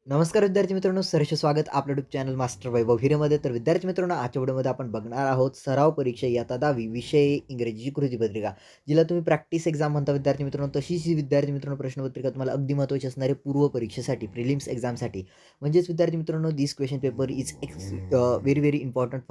नमस्कार विद्यार्थी मित्रांनो, सहर्ष स्वागत आपलं यूट्यूब चॅनल मास्टर वैभव हिरेमध्ये. तर विद्यार्थी मित्रांनो, आजच्या व्हिडिओमध्ये आपण बघणार आहोत सराव परीक्षा इयत्ता 10वी विषय इंग्रजीची कृतीपत्रिका, जिला तुम्ही प्रॅक्टिस एक्झाम म्हणता विद्यार्थी मित्रांनो. तशीच ही विद्यार्थी मित्रांनो प्रश्नपत्रिका तुम्हाला अगदी महत्त्वाची असणार आहे पूर्व परीक्षेसाठी, प्रिलिम्स एक्झामसाठी. म्हणजेच विद्यार्थी मित्रांनो, this question paper is very very important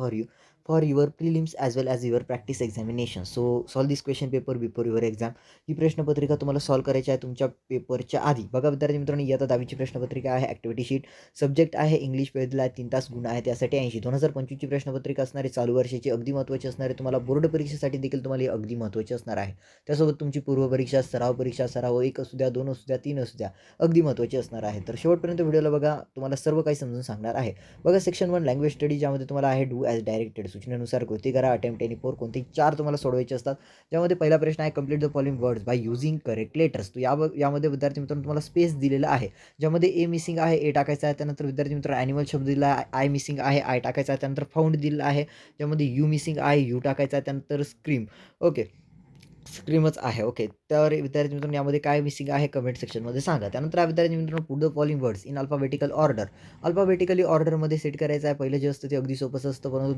for your prelims as well as your practice examination. So solve this question paper before your exam. ही प्रश्नपत्रिका तुम्हाला सॉल्व करायची आहे तुमच्या पेपरच्या आधी. बघा विद्यार्थी मित्रांनो, इयत्ता 10वीची प्रश्नपत्रिका आहे. ॲक्टिव्हिटी शीट सब्जेक्ट आहे इंग्लिश, वेळ दिला आहे 3 तास, गुण आहे त्यासाठी 80. 2025ची प्रश्नपत्रिका असणारी चालू वर्षाची अगदी महत्त्वाची असणार आहे. तुम्हाला बोर्ड परीक्षेसाठी देखील तुम्हाला ही अगदी महत्त्वाची असणार आहे. त्यासोबत तुमची पूर्व परीक्षा, सराव 1 असू द्या, 2 असू द्या, 3 असू द्या, अगदी महत्त्वाची असणार आहे. तर शेवटपर्यंत व्हिडिओला बघा, तुम्हाला सर्व काही समजून सांगणार आहे. बघा सेक्शन 1 लँग्वेज स्टडी, ज्यामध्ये तुम्हाला आहे डू ॲज डायरेक्टेड, सूचनेनुसार कृती करा. अटेम्प्ट एनी 4, कोणतेही 4 तुम्हाला सोडवायचे असतात. ज्यामध्ये पहिला प्रश्न आहे complete the following words by using correct letters. तो यामध्ये विद्यार्थी मित्रांनो तुम्हाला स्पेस दिलेला आहे, ज्यामध्ये ए मिसिंग आहे, ए टाकायचा आहे. त्यानंतर विद्यार्थी मित्र ॲनिमल शब्द दिला आहे, आय मिसिंग आहे, आय टाकायचा आहे. त्यानंतर फाउंड दिलेला आहे, ज्यामध्ये यू मिसिंग आहे, यू टाकायचा आहे. त्यानंतर स्क्रीम, ओके, स्क्रीमच आहे. ओके. तर विद्यार्थी मित्रांनो यामध्ये काय मिसिंग आहे कमेंट सेक्शनमध्ये सांगा. त्यानंतर विद्यार्थी मित्रांनो put the following words in alphabetical order. Alphabetically ऑर्डरमध्ये सेट करायचं आहे. पहिलं जे असतं ते अगदी सोपंच असतं, परंतु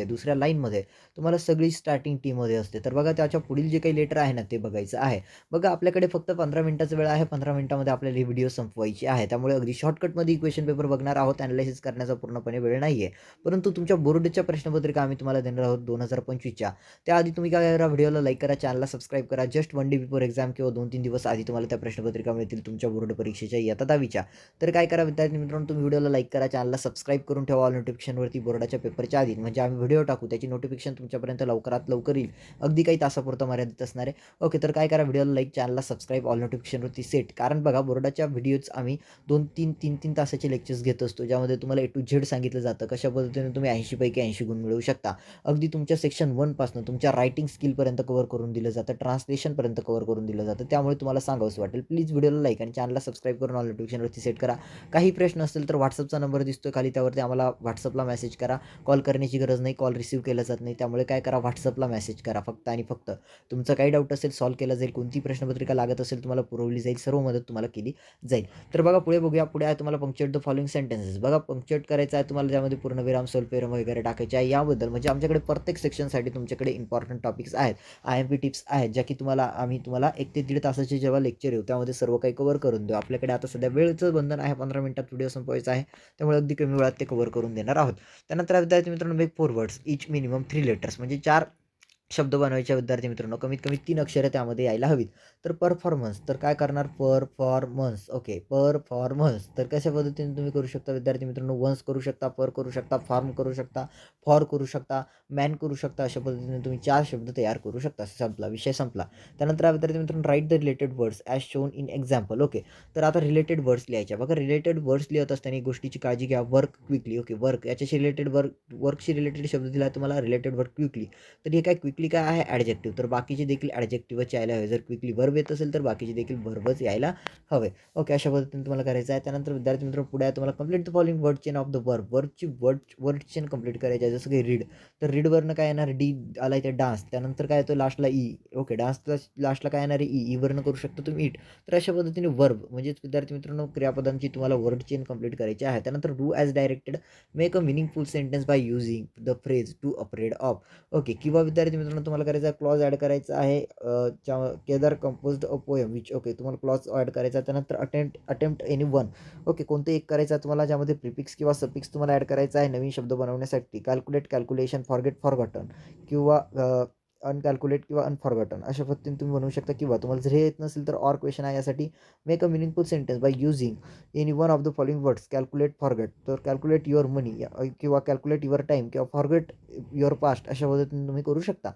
दुसऱ्या लाईनमध्ये तुम्हाला सगळी स्टार्टिंग टीमध्ये असते. तर बघा त्याच्या पुढील जे काही लेटर आहे ना ते बघायचं आहे. बघा आपल्याकडे फक्त 15 मिनिटाचा वेळ आहे. 15 मिनिटामध्ये आपल्याला ही व्हिडिओ संपवायची आहे. त्यामुळे अगदी शॉर्टकटमध्ये क्वेश्चन पेपर बघणार आहोत. ॲनालिसिस करण्याचा पूर्णपणे वेळ नाही आहे. परंतु तुमच्या बोर्डच्या प्रश्नपत्रिका आम्ही तुम्हाला देणार आहोत 2025च्या. त्याआधी तुम्ही काय करा, व्हिडिओला लाईक करा, चॅनलला सबस्क्राईब करा. जस्ट 1 डे बिफोर एक्झाम किंवा 2-3 दिवस आधी तुम्हाला त्या प्रश्नपत्रिका मिळतील तुमच्या बोर्ड परीक्षेच्या इयत्ता 10वीच्या. तर काय करा विद्यार्थी मित्रांनो, तुम्ही व्हिडिओला लाईक करा, चॅनलला सबस्क्राईब करून ठेवा ऑल नोटिफिकेशनवरती बोर्डाच्या पेपरच्या आधी. म्हणजे आम्ही व्हिडिओ टाकू त्याची नोटिफिकेशन तुमच्यापर्यंत लवकरात लवकर येईल. अगदी काही तासापुरतं मर्यादित असणार आहे. ओके, तर काय करा, व्हिडिओला लाईक, चॅनलला सबस्क्राईब, ऑल नोटिफिकेशनवरती सेट. कारण बघा बोर्डाच्या व्हिडिओज आम्ही 2-3, 3-3 तासाचे लेक्चर्स घेत असतो, ज्यामध्ये तुम्हाला ए टू झेड सांगितलं जातं कशा पद्धतीने तुम्ही 80 पैकी 80 गुण मिळवू शकता. अगदी तुमच्या सेक्शन 1 पासून तुमच्या रायटिंग स्किलपर्यंत कव्हर करून दिलं जातं, ट्रान्सलेशनपर्यंत कव्हर करून दिलं जातं. त्यामुळे तुम्हाला सांगावंसं वाटेल. प्लीज व्हिडिओला लाईक आणि चॅनलला सबस्क्राईब करून ऑल नोटिफिकेशनवरती सेट करा. काही प्रश्न असतील तर व्हॉट्सअपचा नंबर दिसतोय खाली, त्यावरती आम्हाला व्हॉट्सअपला मेसेज करा. कॉल करण्याची गरज नाही, कॉल रिसीव्ह केला जात नाही. त्यामुळे काय करा, व्हॉट्सअपला मेसेज करा फक्त आणि फक्त. तुमचं काही डाऊट असेल सॉल्व्ह केला जाईल, कोणती प्रश्नपत्रिका लागत असेल तुम्हाला पुरवली जाईल, सर्व मदत तुम्हाला केली जाईल. तर बघा पुढे बघूया. पुढे आहे तुम्हाला पंक्चुएट द फॉलोइंग सेंटेन्सेस. बघा पंक्चुएट करायचं आहे तुम्हाला, ज्यामध्ये पूर्णविराम, स्वल्पविराम वगैरे टाकायचे आहे. याबद्दल म्हणजे आमच्याकडे प्रत्येक सेक्शनसाठी तुमच्याकडे इम्पॉर्टंट टॉपिक्स आहेत, IMP टिप्स आहेत, ज्या की आम्ही तुम्हाला 1 ते 1.5 तासाचे जेव्हा लेक्चर येऊ त्यामध्ये सर्व काही कव्हर करून देऊ. आपल्याकडे आता सध्या वेळेचं बंधन आहे, 15 मिनिटात व्हिडिओ संपवायचा आहे, त्यामुळे अगदी कमी वेळात ते कव्हर करून देणार आहोत. त्यानंतर विद्यार्थी मित्रांनो मेक 4 वर्ड्स इच मिनिमम 3 लेटर्स, म्हणजे 4 शब्द बनवायचे विद्यार्थी मित्रांनो, कमीत कमी 3 अक्षरं त्यामध्ये यायला हवीत. तर परफॉर्मन्स, तर काय करणार, परफॉर्मन्स. Okay, performance. तर कशा पद्धतीने तुम्ही करू शकता विद्यार्थी मित्रांनो, वन्स करू शकता, पर करू शकता, फॉर्म करू शकता, फॉर करू शकता, मॅन करू शकता. अशा पद्धतीने तुम्ही 4 शब्द तयार करू शकता. संपला विषय, संपला. त्यानंतर विद्यार्थी मित्रांनो write the related words as shown in example. Okay, तर आता रिलेटेड वर्ड्स लिहायच्या. बघा रिलेटेड वर्ड्स लिहत असताना एक गोष्टीची काळजी घ्या, वर्क क्विकली. ओके, वर्क याच्याशी रिलेटेड, वर्कशी रिलेटेड शब्द दिला तुम्हाला, रिलेटेड वर्क क्विकली. तर हे काय क्विकली काय आहे, ॲडजेक्टिव्ह. तर बाकीचे देखील ॲडजेक्टिव्हच यायला हवे. जर क्विकली वर्ब येत असेल तर बाकीचे देखील वर्बच यायला हवे. ओके, अशा पद्धतीने तुम्हाला करायचं आहे. त्यानंतर विद्यार्थी मित्र पुढे आहे तुम्हाला complete the following word chain of the verb. Word chain complete करायची आहे. जसं की रीड, तर रीडवरनं काय येणार, डी आला इथे डान्स. त्यानंतर काय येतो लास्टला ई. ओके, डान्सला लास्टला काय येणार आहे, ई वरनं करू शकता तुम्ही इट. तर अशा पद्धतीने वर्ब म्हणजेच विद्यार्थी मित्रांनो क्रियापदांची तुम्हाला वर्ड चेन कंप्लीट करायची आहे. त्यानंतर do as directed, make a meaningful sentence by using the phrase to afraid of. Okay, किंवा विद्यार्थी मित्रांनो तुम्हाला करायचं आहे क्लॉज ॲड करायचा आहे. Kedar composed a poem which. Okay, तुम्हाला क्लॉज ॲड करायचा आहे. त्यानंतर अटेम्प्ट एनी वन. ओके, कोणतं एक करायचं आहे तुम्हाला, ज्यामध्ये प्रिफिक्स किंवा सफिक्स तुम्हाला ॲड करायचा आहे नवीन शब्द बनवण्यासाठी. कॅल्क्युलेट, कॅल्क्युलेशन, फॉरगेट, फॉरगॉटन, किंवा अनकॅल्क्युलेट किंवा अनफॉरगॉटन. अशा पद्धतीने तुम्ही बनवू शकता. किंवा तुम्हाला जर हे येत नसेल तर ऑर क्वेश्चन आहे यासाठी, make a meaningful sentence by using any one of the following words. Calculate, forget, तर कॅल्क्युलेट युअर मनी, किंवा कॅल्क्युलेट युअर टाईम, किंवा फॉरगेट युअर पास्ट. अशा पद्धतीने तुम्ही करू शकता.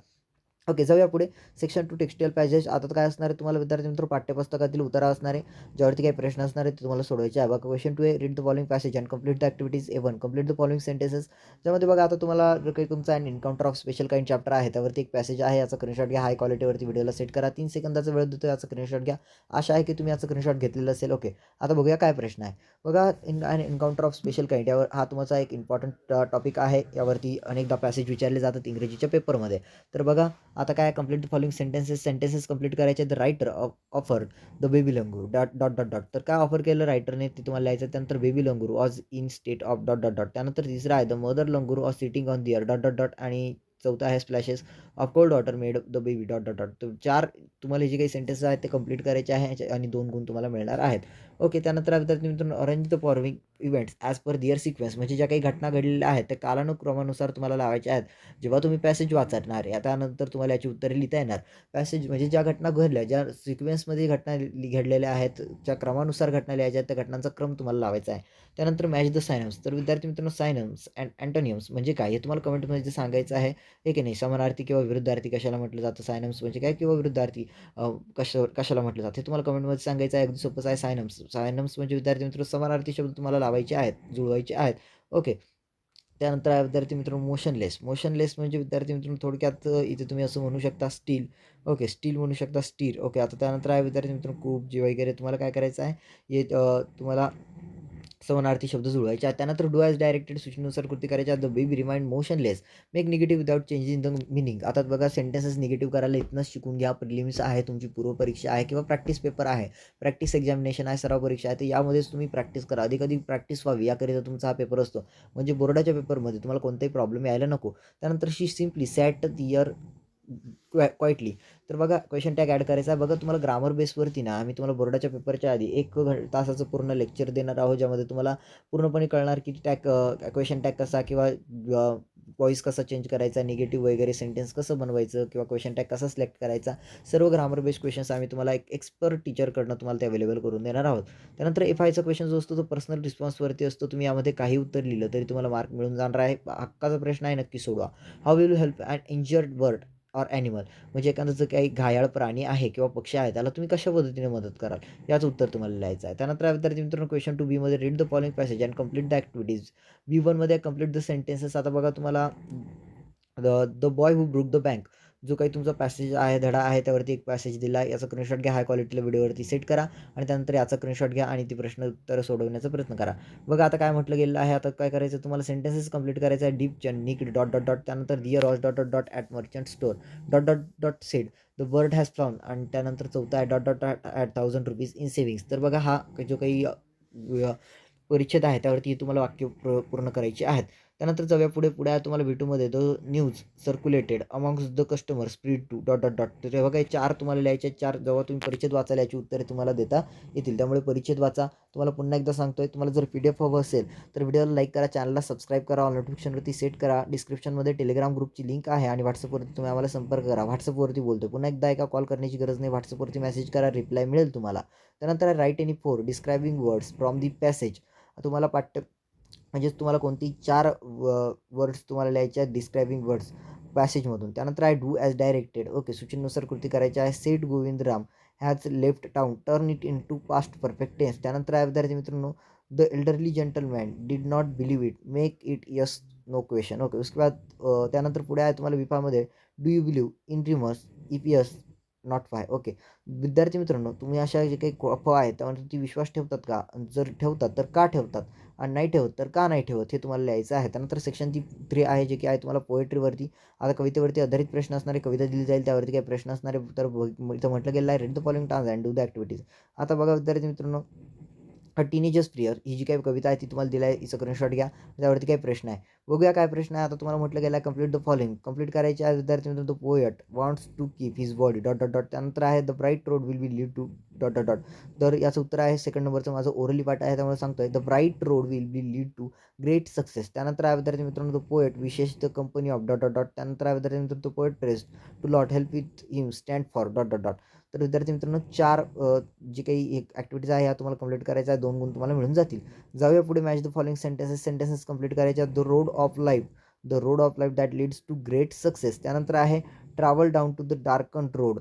ओके, जाऊया पुढे. Section 2 textile passage. आता काय असणार आहे तुम्हाला विद्यार्थी मित्र, पाठ्यपुस्तकातील उतारा असणार आहे, ज्यावरती काही प्रश्न असणार आहेत ते तुम्हाला सोडवायचे आहे. बघा क्वेश्चन 2 आहे, read the following passage and complete the activities. A1 complete the following sentences. ज्यामध्ये बघा आता तुम्हाला जर काही तुमचा encounter of special kind chapter आहे त्यावरती एक पॅसेज आहे, याचा स्क्रीनशॉट घ्या. हाय क्वालिटीवरती व्हिडिओला सेट करा. 3 सेकंदाचा वेळ देतो, याचा स्क्रीनशॉट घ्या. आशा आहे की तुम्ही याचा स्क्रीनशॉट घेतलेला असेल. ओके, आता बघूया काय प्रश्न आहे. बघा एन्काउंटर ऑफ स्पेशल काइंड, यावर हा तुमचा एक इम्पॉर्टंट टॉपिक आहे. यावरती अनेकदा पॅसेज विचारले जातात इंग्रजीच्या पेपरमध्ये. तर बघा आता काय complete the following sentences complete करायचे. The writer offer the baby langur dot dot dot dot. तर काय ऑफर केलं रायटरने ते तुम्हाला लिहायचं. त्यानंतर baby langur was in state of dot dot dot. त्यानंतर तिसरं आहे the mother langur was sitting on there dot dot dot. आणि चौथा आहे splashes of cold water made the baby dot dot dot. तर 4 तुम्हाला जे काही सेंटेन्सेस आहेत ते कंप्लीट करायचे आहे आणि 2 गुण तुम्हाला मिळणार आहेत. ओके. त्यानंतर विद्यार्थी मित्रांनो arrange the following events as per their sequence. म्हणजे ज्या काही घटना घडलेल्या आहेत त्या कालानुक्रमानुसार तुम्हाला लावायच्या आहेत. जेव्हा तुम्ही पॅसेज वाचणार आहे त्यानंतर तुम्हाला याची उत्तरे लिहिता येणार. पॅसेज म्हणजे ज्या घटना घडल्या, ज्या सिक्वेन्समध्ये घटना घडलेल्या आहेत, ज्या क्रमानुसार घटना लिहायच्या आहेत, त्या घटनांचा क्रम तुम्हाला लावायचा आहे. त्यानंतर मॅच द सायनम्स. तर विद्यार्थी मित्रांनो सायनम्स अँड अँटोनियम्स म्हणजे काय हे तुम्हाला कमेंटमध्ये सांगायचं आहे. हे की नाही. समानार्थी किंवा विरुद्धार्थी कशाला म्हटलं जातं, सायनम्स म्हणजे काय किंवा विरुद्धार्थी कशाला म्हटलं जातं हे तुम्हाला कमेंटमध्ये सांगायचं आहे. अगदी सोपंच आहे. सायनम्स म्हणजे विद्यार्थी मित्र समानार्थी शब्द तुम्हाला लावायचे आहेत, जुळवायचे आहेत. ओके. त्यानंतर आहे विद्यार्थी मित्रांनो मोशनलेस म्हणजे विद्यार्थी मित्रांनो थोडक्यात इथे तुम्ही असं म्हणू शकता स्टील. ओके. स्टील म्हणू शकता स्टीर. ओके. आता त्यानंतर आहे विद्यार्थी मित्रांनो कूप जे वगैरे तुम्हाला काय करायचं आहे हे तुम्हाला समानार्थी शब्द जुळवायचे आहेत. त्यानंतर डू ॲज डायरेक्टेड सूचनेनुसार कृती करायच्या. The baby remind motionless make negative without changing the meaning. आता बघा सेंटेन्सेस निगेटिव्ह करायला इथनंच शिकून घ्या. प्रिलिम्स आहे, तुमची पूर्वपरीक्षा आहे किंवा प्रॅक्टिस पेपर आहे, प्रॅक्टिस एक्झामिनेशन आहे, सराव परीक्षा आहे. तर यामध्येच तुम्ही प्रॅक्टिस करा. अधिक प्रॅक्टिस व्हावी याकरिता तुमचा हा पेपर असतो. म्हणजे बोर्डाच्या पेपरमध्ये तुम्हाला कोणताही प्रॉब्लेम यायला नको. त्यानंतर she simply sat there quietly. तर बघा क्वेश्चन टॅग ॲड करायचा आहे. बघा तुम्हाला ग्रामर बेसवरती ना आम्ही तुम्हाला बोर्डाच्या पेपरच्या आधी 1 तासाचं पूर्ण लेक्चर देणार आहोत, ज्यामध्ये तुम्हाला पूर्णपणे कळणार की क्वेश्चन टॅग कसा किंवा व्हॉईस कसा चेंज करायचा, निगेटिव्ह वगैरे सेंटेन्स कसं बनवायचं किंवा क्वेश्चन टॅग कसा सिलेक्ट करायचा. सर्व ग्रामर बेस्ड क्वेश्चन्स आम्ही तुम्हाला एक एक्सपर्ट टीचरकडनं तुम्हाला ते अवेलेबल करून देणार आहोत. त्यानंतर एफ-आयचा क्वेश्चन जो असतो तो पर्सनल रिस्पॉन्सवरती असतो. तुम्ही यामध्ये काही उत्तर लिहिलं तरी तुम्हाला मार्क मिळून जाणार आहे. हक्काचा प्रश्न आहे, नक्की सोडवा. How will you help and injured bird or animal. म्हणजे एखादं जर काही घायाळ प्राणी आहे किंवा पक्षी आहे त्याला तुम्ही कशा पद्धतीने मदत कराल याचं उत्तर तुम्हाला लिहायचं आहे. त्यानंतर विद्यार्थी मित्रांनो क्वेश्चन टू बीमध्ये read the following passage and complete the activities. बी1मध्ये कंप्लीट द सेंटेन्सेस. आता बघा तुम्हाला the boy who broke the bank जो काही तुमचा पॅसेज आहे, धडा आहे, त्यावरती एक पॅसेज दिला आहे. याचा स्क्रीनशॉट घ्या, हाय क्वालिटीला व्हिडिओवरती सेट करा आणि त्यानंतर याचा स्क्रीनशॉट घ्या आणि ती प्रश्न उत्तरं सोडवण्याचा प्रयत्न करा. बघा आता काय म्हटलं गेलं आहे. आता काय करायचं तुम्हाला सेंटेन्सेस कंप्लीट करायचं आहे. Deep nick dot dot dot. त्यानंतर there rose dot dot dot at merchant store dot dot dot said the bird has flown. आणि त्यानंतर चौथा आहे dot dot dot at ₹1000 in savings. तर बघा हा जो काही परिच्छेद आहे त्यावरती तुम्हाला वाक्य पूर्ण करायची आहेत. त्यानंतर जाऊया पुढे आहे तुम्हाला V2मध्ये the news circulated amongst the customer spread to dot dot dot. तर तेव्हा काही 4 तुम्हाला लिहायचे. 4 जेव्हा तुम्ही परिच्छेद वाचायला याची उत्तरे तुम्हाला देता येतील. त्यामुळे परिच्छेद वाचा. तुम्हाला पुन्हा एकदा सांगतोय, तुम्हाला जर PDF हवं असेल तर व्हिडिओला लाईक करा, चॅनलला सबस्क्राईब करा, ऑल नोटिफिकेशनवरती सेट करा. डिस्क्रिप्शनमध्ये टेलिग्राम ग्रुपची लिंक आहे आणि WhatsAppवरती तुम्ही आम्हाला संपर्क करा. WhatsAppवरती बोलतोय. पुन्हा एकदा एका कॉल करण्याची गरज नाही. WhatsAppवरती मेसेज करा, रिप्लाय मिळेल तुम्हाला. त्यानंतर write any 4 describing words from the passage. तुम्हाला म्हणजेच तुम्हाला कोणती 4 वर्ड्स तुम्हाला लिहायचे आहेत डिस्क्रायबिंग वर्ड्स पॅसेजमधून. त्यानंतर आहे डू ॲज डायरेक्टेड. ओके. सूचनेनुसार कृती करायची आहे. Seth Govindram has left town turn it into past perfect tense. त्यानंतर आहे विद्यार्थी मित्रांनो the elderly gentleman did not believe it make it yes no question. Okay. उसके बाद त्यानंतर पुढे आहे तुम्हाला विभामध्ये do you believe in rumours if yes not why. Okay. विद्यार्थी मित्रांनो तुम्ही अशा जे काही अफवा आहेत त्यामध्ये ती विश्वास ठेवतात का? जर ठेवतात तर का ठेवतात? आणि नाही ठेवत तर का नाही ठेवत हे तुम्हाला लिहायचं आहे. त्यानंतर सेक्शन 3 आहे जे की आहे तुम्हाला पोएट्रीवरती. आता कवितेवरती आधारित प्रश्न असणारे, कविता दिली जाईल त्यावरती काही प्रश्न असणारे. तर इथं म्हटलं गेलं आहे read the following task and do the activities. आता बघा विद्यार्थी मित्रांनो टीनेजर्स प्रियर ही जी काही कविता आहे ती तुम्हाला दिली आहे. हिचं स्क्रीनशॉट घ्या. त्यावरती काही प्रश्न आहे. बघूया काय प्रश्न आहे. आता तुम्हाला म्हटलं गेलं आहे कंप्लीट द फॉलोइंग. कंप्लीट करायचे आहे विद्यार्थी मित्रांनो. The poet wants to keep his body dot dot dot. त्यानंतर आहे the bright road will be lead to dot dot dot. तर याचं उत्तर आहे सेकंड नंबरचं. माझं ओरली पार्ट आहे त्यामुळे सांगतोय the bright road will be lead to great success. त्यानंतर आहे विद्यार्थी मित्रांनो the poet wishes the company of dot dot dot. त्यानंतर आहे विद्यार्थी मित्रांनो the poet pressed to lot help with him stand for dot dot dot. तर विद्यार्थी मित्रांनो 4 जी काही एक ॲक्टिव्हिटीज आहे ह्या तुम्हाला कंप्लीट करायच्या आहे. 2 गुण तुम्हाला मिळून जातील. जाऊया पुढे match the following sentences complete करायच्या. The road of life that leads to great success. त्यानंतर आहे travel down to the darken road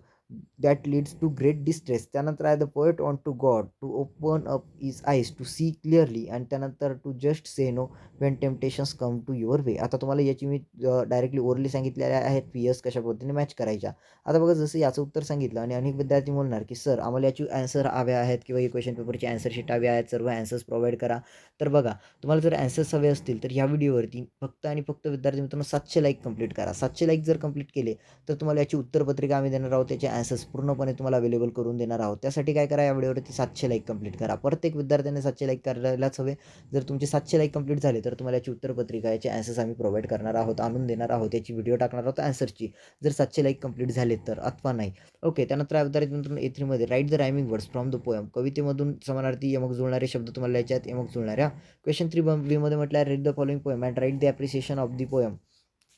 that leads to great distress. त्यानंतर आहे the poet on to God to open up is eyes to see clearly. आणि त्यानंतर to just say no when temptations come to your way. आता तुम्हाला याची मी directly orally सांगितलेल्या आहेत PS कशा पद्धतीने मॅच करायच्या. आता बघा जसं याचं उत्तर सांगितलं आणि अनेक विद्यार्थी बोलणार की सर आम्हाला याची ॲन्सर हव्या आहेत किंवा क्वेश्चन पेपरची ॲन्सर शीट हव्या आहेत, सर्व ॲन्सर्स प्रोव्हाइड करा. तर बघा तुम्हाला जर ॲन्सर्स हवे असतील तर ह्या व्हिडिओवरती फक्त आणि फक्त विद्यार्थी मित्रांनो 700 लाईक कंप्लीट करा. 700 लाईक जर कंप्लीट केले तर तुम्हाला याची उत्तरपत्रिका आम्ही देणार आहोत, त्याचे ॲन्सर्स पूर्णपणे तुम्हाला अवेलेबल करून देणार आहोत. त्यासाठी काय करा, या व्हिडिओवरती 700 लाईक कंप्लीट करा. प्रत्येक विद्यार्थ्याने 700 लाईक करायलाच हवे. जर तुमचे 700 लाईक कंप्लीट झाले तर तुम्हाला याची उत्तरपत्रिका, याचे ॲन्सर्स आम्ही प्रोव्हाइड करणार आहोत, आणून देणार आहोत, याची व्हिडिओ टाकणार आहोत ॲन्सरची, जर 700 लाईक कंप्लीट झाले तर, अथवा नाही. ओके. त्यानंतर विद्यार्थी मित्रांनो A3मध्ये write the rhyming words from the poem. कवितेमधून समानार्थी यमक जुळणारे शब्द तुम्हाला याचे आहेत, यमक जुळणाऱ्या. क्वेश्चन 3B मध्ये म्हटलं आहे read the following poem and write the appreciation of the poem.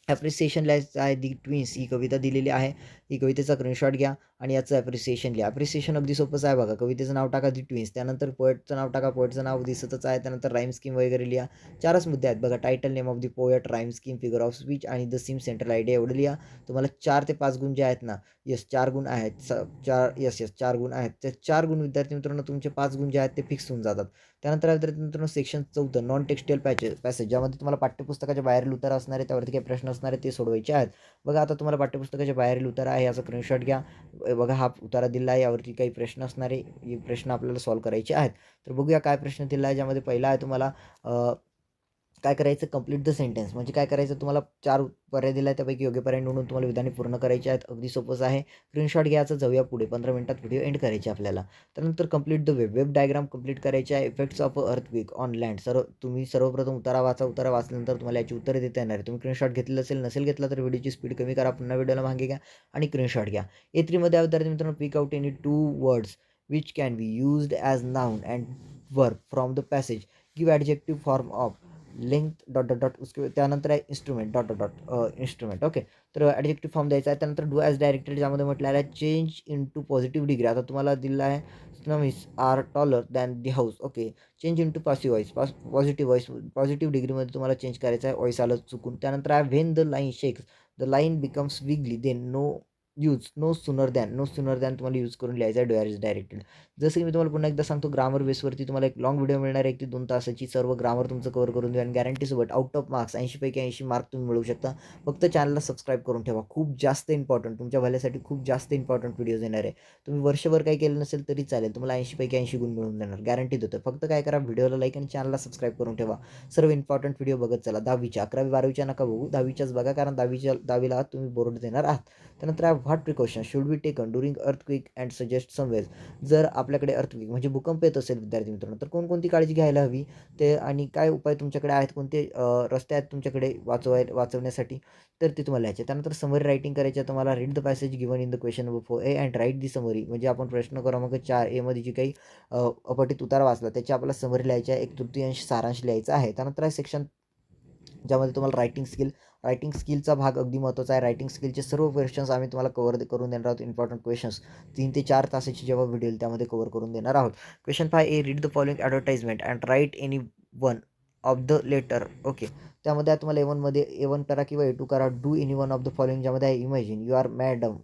Appreciation लिहायचं आहे दी ट्विन्स, ही कविता दिलेली आहे. ही कवितेचा स्क्रीनशॉट घ्या आणि याचं ॲप्रिसिएशन लिहा. ॲप्रिसिएशन अगदी सोपंच आहे बघा. कवितेचं नाव टाका दी ट्विन्स, त्यानंतर पोएटचं नाव टाका, पोएटचं नाव दिसतच आहे, त्यानंतर राईम स्कीम वगैरे लिहा. 4च मुद्दे आहेत बघा, title, name of the poet, rhyme scheme, figure of speech आणि द सीम सेंट्रल आयडिया, एवढं लिहा. तुम्हाला 4 ते 5 गुण जे आहेत ना, 4 गुण आहेत, 4 गुण आहेत. ते 4 गुण विद्यार्थी मित्रांनो तुमचे 5 गुण जे आहेत ते फिक्स होऊन जातात. त्यानंतर विद्यार्थी मित्रांनो सेक्शन 4 नॉन टेक्स्टियल पॅसेज, ज्यामध्ये तुम्हाला पाठ्यपुस्तकाच्या बाहेरील उतार असणार आहे, त्यावरती काही प्रश्न असणार आहे ते सोडवायचे आहेत. बघा आता तुम्हाला पाठ्यपुस्तकाच्या बाहेरील उतारा आहे, याचा स्क्रीनशॉट घ्या. बघा हा उतारा दिला आहे, यावरती काही प्रश्न असणार आहे, हे प्रश्न आपल्याला सॉल्व्ह करायचे आहेत. तर बघूया काय प्रश्न दिला आहे. ज्यामध्ये पहिला आहे तुम्हाला काय करायचं, कंप्लीट द सेंटेन्स. म्हणजे काय करायचं, तुम्हाला 4 पर्याय दिला आहे, त्यापैकी योग्य पर्याय निवडून तुम्हाला विधाने पूर्ण करायचे आहेत. अगदी सोपंच आहे. स्क्रीनशॉट घ्यायचं, जाऊया पुढे. 15 मिनिटात व्हिडिओ एंड करायचे आपल्याला. त्यानंतर complete the web diagram complete करायचे आहे. Effects of earthquake on land. तुम्ही सर्वप्रथम उतारा वाचल्यानंतर तुम्हाला याची उत्तरे देता येणार आहे. तुम्ही स्क्रीनशॉट घेतलेलं असेल, नसेल घेतला तर व्हिडिओची स्पीड कमी करा, पुन्हा व्हिडिओला मागे घ्या आणि स्क्रीनशॉट घ्या. A3मध्ये विद्यार्थी मित्रांनो pick out any 2 words which can be used as noun and verb from the passage. Give adjective form of length dot dot dot. उसके त्यानंतर आहे instrument dot dot dot instrument. Okay. तर ॲडजेक्टिव्ह फॉर्म द्यायचा आहे. त्यानंतर do as directed, ज्यामध्ये म्हटलेलं आहे change into positive degree. आता तुम्हाला दिलं आहे snows are taller than the house. Okay. Change into positive voice, positive डिग्रीमध्ये तुम्हाला चेंज करायचं आहे, व्हॉइस आलं चुकून. त्यानंतर आहे when the line shakes the line becomes wiggly then no sooner than तुम्हाला यूज करून लिहायचं आहे, डू ॲज डायरेक्टेड. जसं की मी तुम्हाला पुन्हा एकदा सांगतो, ग्रामर बेसवरती तुम्हाला एक लॉंग व्हिडिओ मिळणार आहे, 1 ते 2 तासाची. सर्व ग्रामर तुमचं कव्हर करून द्या आणि गॅरंटीसोबत आउट ऑफ मार्क्स 80 पैकी 80 मार्क तुम्ही मिळवू शकता. फक्त चॅनलला सबस्क्राईब करून ठेवा. खूप जास्त इम्पॉर्टंट, तुमच्या भल्यासाठी खूप जास्त इम्पॉर्टंट व्हिडिओज येणार आहे. तुम्ही वर्षभर काही केलं नसेल तरी चालेल, तुम्हाला 80 पैकी 80 गुण मिळवून देणार, गॅरंटी देतो. फक्त काय करा, व्हिडिओला लाईक आणि चॅनलला सबस्क्राईब करून ठेवा. सर्व इम्पॉर्टंट व्हिडिओ बघत चला. 10वीच्या, 11वी 12वीच्या नका बघू, 10वीच्याच बघा, कारण 10वीला तुम्ही बोर्ड देणार आहात. त्यानंतर what precaution should be taken during earthquake and suggest some ways. जर आपल्याकडे अर्थक्वेक म्हणजे भूकंप येत असेल विद्यार्थी मित्रांनो, तर कोणकोणती काळजी घ्यायला हवी ते आणि काय उपाय तुमच्याकडे आहेत, कोणते रस्ते आहेत तुमच्याकडे वाचवण्यासाठी, तर ते तुम्हाला लिहायचे. त्यानंतर समरी रायटिंग करायची आहे तुम्हाला. Read the passage given in the question number 4A and write the summary. म्हणजे आपण प्रश्न क्रमांक 4A मध्ये जी काही अपठित उतारा वाचला त्याची आपल्याला समरी लिहायची आहे, 1/3 सारांश लिहायचा आहे. त्यानंतर आहे सेक्शन, ज्यामध्ये तुम्हाला रायटिंग स्किलचा भाग अगदी महत्त्वाचा आहे. रायटिंग स्किलचे सर्व क्वेश्चन्स आम्ही तुम्हाला कव्हर करून देणार आहोत. इम्पॉर्टंट क्वेश्चन्स 3 ते 4 तासाची जेव्हा व्हिडिओ येईल त्यामध्ये कव्हर करून देणार आहोत. Question 5A read the following advertisement and write any one of the letter. Okay. त्यामध्ये तुम्हाला A1 करा किंवा A2 करा. Do any one of the following, ज्यामध्ये आहे इमॅजिन यू आर मॅडम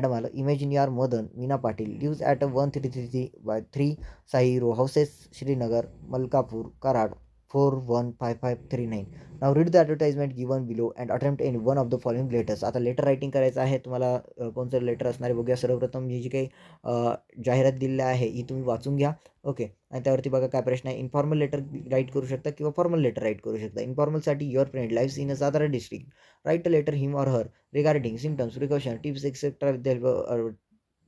आलं. Imagine you are Madan Meena Patil lives at 1333 Sai row houses, Shrinagar, Malkapur, Karad 415539. नाव read the advertisement given below and attempt any one of the following letters. आता letter writing करायचं आहे तुम्हाला. कोणतं letter असणार आहे बघूया. सर्वप्रथम ही जी काही जाहिरात दिलेली आहे ही तुम्ही वाचून घ्या. ओके. आणि त्यावरती बघा काय प्रश्न आहे. इन्फॉर्मल लेटर राईट करू शकता किंवा फॉर्मल लेटर राईट करू शकता. इन्फॉर्मलसाठी your friend lives in a Satara district, write a letter him or her regarding symptoms, precaution, tips etcetera with help.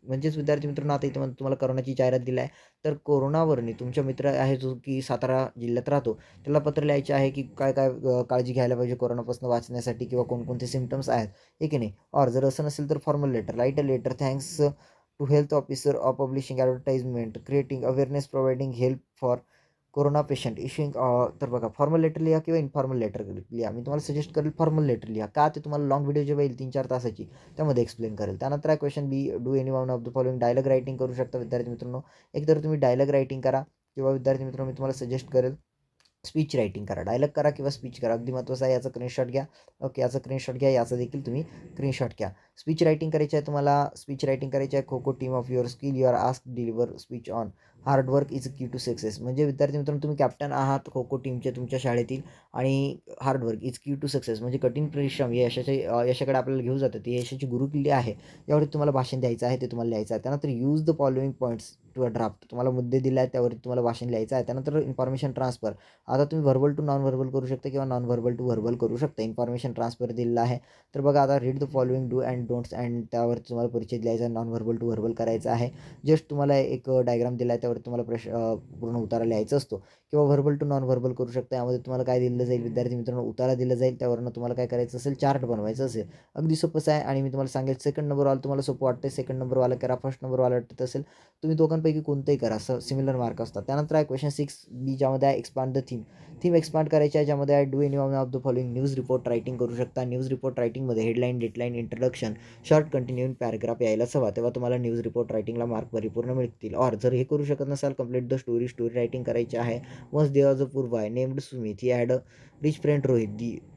म्हणजेच विद्यार्थी मित्रांनो, आता इथे तुम्हाला कोरोनाची जाहिरात दिली आहे, तर कोरोनावरनी तुमच्या मित्र आहे जो की सातारा जिल्ह्यात राहतो, त्याला पत्र लिहायचे आहे की काय काय काळजी घ्यायला पाहिजे कोरोनापासून वाचण्यासाठी किंवा कोणकोणते सिम्टम्स आहेत, हे की नाही. और जर असं नसेल तर formal letter, write a letter thanks to health officer of publishing advertisement creating awareness providing help for corona patient issuing. तर बघा फॉर्मल लेटर लिहा किंवा इन्फॉर्मल लेटर लिहा. मी तुम्हाला सजेस्ट करेल फॉर्मल लेटर लिहा. का, ते तुम्हाला लॉंग व्हिडिओ जेव्हा येईल 3-4 तासाची त्यामध्ये एक्सप्लेन करेल. त्यानंतर आहे question B do any one of the following. Dialogue writing करू शकता विद्यार्थी मित्रांनो. एकतर तुम्ही डायलॉग रायटिंग करा किंवा विद्यार्थी मित्रांनो मी तुम्हाला सजेस्ट करेल स्पीच रायटिंग करा, डायलॉग करा किंवा स्पीच करा. अगदी महत्त्वाचं आहे. याचा स्क्रीनशॉट घ्या. ओके, याचा स्क्रीनशॉट घ्या. याचा देखील तुम्ही स्क्रीनशॉट घ्या. स्पीच रायटिंग करायची आहे तुम्हाला. स्पीच रायटिंग करायची आहे. Kho kho team of your skill you are ask deliver speech on hard work is key to success. म्हणजे विद्यार्थी मित्रांनो, तुम्ही कॅप्टन आहात खो खो टीमचे तुमच्या शाळेतील आणि hard work is key to success म्हणजे कठीण परिश्रम हे यशाकडे आपल्याला घेऊन जातात. ही यशाची गुरुकिल्ली आहे. यावरती तुम्हाला भाषण द्यायचं आहे, ते तुम्हाला लिहायचं आहे. त्यानंतर use the following points to a draft. तुम्हाला मुद्दे दिले आहेत, त्यावरती तुम्हाला भाषण लिहायचं आहे. त्यानंतर इन्फॉर्मेशन ट्रान्सफर. आता तुम्ही व्हर्बल टू नॉन व्हर्बल करू शकता किंवा नॉन व्हर्बल टू व्हर्बल करू शकता. इन्फॉर्मेशन ट्रान्सफर दिलेला आहे. तर बघा आता read the following do and don'ts and त्यावर तुम्हाला परिचय द्यायचा आहे. नॉन व्हर्बल टू व्हर्बल करायचं आहे. जस्ट तुम्हाला एक डायग्राम दिला आहे, त्यावर तुम्हाला पूर्ण उतारा लिहायचा असतो किंवा व्हर्बल टू नॉन व्हर्बल करू शकता. यामध्ये तुम्हाला काय दिलं जाईल विद्यार्थी मित्रांनो, उतारा दिला जाईल. त्यावरनं तुम्हाला काय करायचं असेल, चार्ट बनवायचं असेल. अगदी सोपंच आहे आणि मी तुम्हाला सांगेल सेकंड नंबरवाला तुम्हाला सोपं वाटतं सेकंड नंबरवाला करा, फर्स्ट नंबरवाला वाटत असेल तुम्ही दोघांपैकी कोणतंही करा. सिमिलर मार्क असतात. त्यानंतर आहे क्वेश्चन 6B ज्यामध्ये आहे expand the theme. Theme expand करायची आहे, ज्यामध्ये आहे do any one of the following. News report writing करू शकता. न्यूज रिपोर्ट रायटिंगमध्ये headline, deadline, introduction, short continuing paragraph यायलाच हवा, तेव्हा तुम्हाला न्यूज रिपोर्ट रायटिंगला मार्क परिपूर्ण मिळतील. और जर हे करू शकत नसाल, complete the story. Story writing करायची आहे. Once there was a poor boy named Sumit he had a rich friend Rohit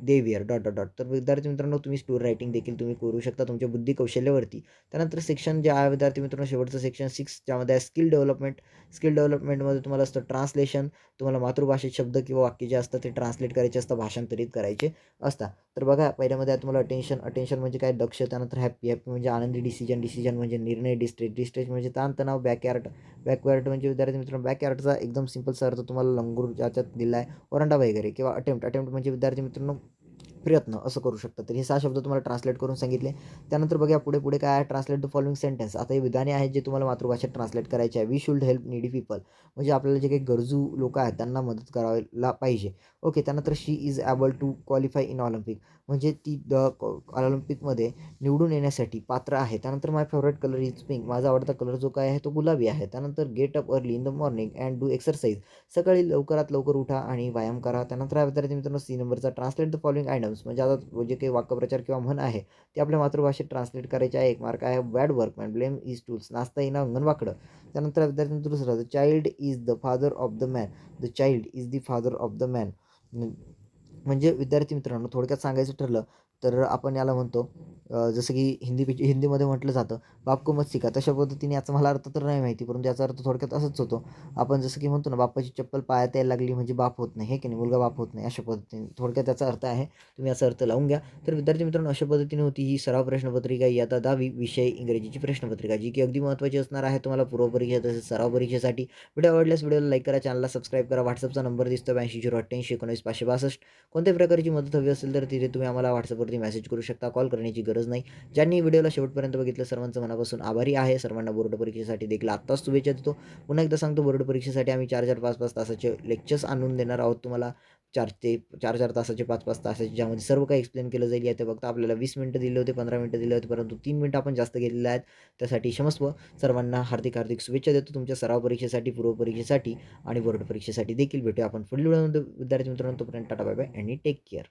they were dot dot dot. तर विद्यार्थी मित्रांनो, तुम्ही स्टोरी रायटिंग देखील तुम्ही करू शकता तुमच्या बुद्धी कौशल्यावरती. त्यानंतर सेक्शन जे आहे विद्यार्थी मित्रांनो, शेवटचं सेक्शन 6 ज्यामध्ये आहे स्किल डेव्हलपमेंट. स्किल डेव्हलपमेंटमध्ये तुम्हाला असतं ट्रान्सलेशन. तुम्हाला मातृभाषेत शब्द किंवा वाक्य जे असतात ते ट्रान्सलेट करायचे असतात, भाषांतरित करायचे असतात. तर बघा पहिल्यामध्ये आहे तुम्हाला अटेन्शन. अटेन्शन म्हणजे काय, दक्ष. त्यानंतर हॅपी. हॅपी म्हणजे आनंदी. डिसिजन. डिसिजन म्हणजे निर्णय. डिस्ट्रेस. डिस्ट्रेस म्हणजे ताणतणाव. बॅकयार्ड. बॅकवर्ड म्हणजे विद्यार्थी मित्रांनो, बॅकयार्डचा एकदम सिंपलचा अर्थ तुम्हाला लंगूर ज्याच्यात दिला आहे, ओरंडा वगैरे. किंवा अटेम्प्ट. अटेम्प्ट म्हणजे विद्यार्थी मित्रांनो प्रयत्न असं करू शकता. तर हे 6 शब्द तुम्हाला ट्रान्सलेट करून सांगितले. त्यानंतर बघा पुढे पुढे काय आहे, ट्रान्सलेट द फॉलोइंग सेंटेन्स. आता हे विधाने आहेत जे तुम्हाला मातृभाषेत ट्रान्सलेट करायचे आहे. We should help needy people म्हणजे आपल्याला जे काही गरजू लोक आहेत त्यांना मदत करायला पाहिजे. ओके, त्यानंतर she is able to qualify in Olympic म्हणजे ती ऑलिम्पिकमध्ये निवडून येण्यासाठी पात्र आहे. त्यानंतर my favourite colour is pink माझा आवडता कलर जो काय आहे तो गुलाबी आहे. त्यानंतर get up early in the morning and do exercise सकाळी लवकरात लवकर उठा आणि व्यायाम करा. त्यानंतर आहे विद्यार्थी मित्रांनो सी नंबरचा ट्रान्सलेट द फॉलोइंग आयटम्स म्हणजे आता जे काही वाक्यप्रचार किंवा म्हण आहे ते आपल्या मातृभाषेत ट्रान्सलेट करायचे आहे. एक मार्क आहे. Bad workman blame is tools नाचता येईना अंगण वाकडं. त्यानंतर विद्यार्थी मित्र दुसरा the child is the father of the man. The child is the father of the man म्हणजे विद्यार्थी मित्रांनो थोडक्यात सांगायचं ठरलं तर आपण याला म्हणतो जसं की हिंदीमध्ये म्हटलं जातं बाप को मत शिका. तशा पद्धतीने याचा मला अर्थ तर नाही माहिती, परंतु याचा अर्थ थोडक्यात असंच होतो. आपण जसं की म्हणतो ना, बापाची चप्पल पायात यायला लागली म्हणजे बाप होत नाही, हे की नाही, मुलगा बाप होत नाही, अशा पद्धतीने थोडक्यात त्याचा अर्थ आहे. तुम्ही याचा अर्थ लावून घ्या. तर विद्यार्थी मित्रांनो अशा पद्धतीने होती ही सराव प्रश्नपत्रिका इयत्ता 10वी विषय इंग्रजीची प्रश्नपत्रिका, जी की अगदी महत्त्वाची असणार आहे तुम्हाला पूर्वपरीक्षा तसेच सराव परीक्षेसाठी. व्हिडिओ आवडल्यास व्हिडिओला लाईक करा, चॅनलला सबस्क्राईब करा. व्हॉट्सअपचा नंबर दिसतो 820819 562. कोणत्याही प्रकारची मदत हवी असेल तर तिथे तुम्ही आम्हाला व्हॉट्सअपवरती मेसेज करू शकता. कॉल करण्याची गरज नाही. ज्यांनी व्हिडिओला शेवटपर्यंत बघितलं सर्वांचं मनापासून आभारी आहे. सर्वांना बोर्ड परीक्षेसाठी देखील आत्ताच शुभेच्छा देतो. पुन्हा एकदा सांगतो, बोर्ड परीक्षेसाठी आम्ही 4-4, 5-5 तासाचे लेक्चर्स आणून देणार आहोत तुम्हाला. 4 तासाचे 5-5 तासाचे, ज्यामध्ये सर्व काही एक्सप्लेन केलं जाईल. यात फक्त आपल्याला 20 मिनिटं दिले होते, 15 मिनिटं दिले होते, परंतु 3 मिनिटं आपण जास्त घेतलेले आहेत. त्यासाठी क्षमस्व. सर्वांना हार्दिक हार्दिक शुभेच्छा देतो तुमच्या सराव परीक्षेसाठी, पूर्व परीक्षेसाठी आणि बोर्ड परीक्षेसाठी देखील. भेटूया आपण पुढील व्हिडिओमध्ये विद्यार्थी मित्रांनो. तोपर्यंत टाटा बाय बाय आणि टेक केअर.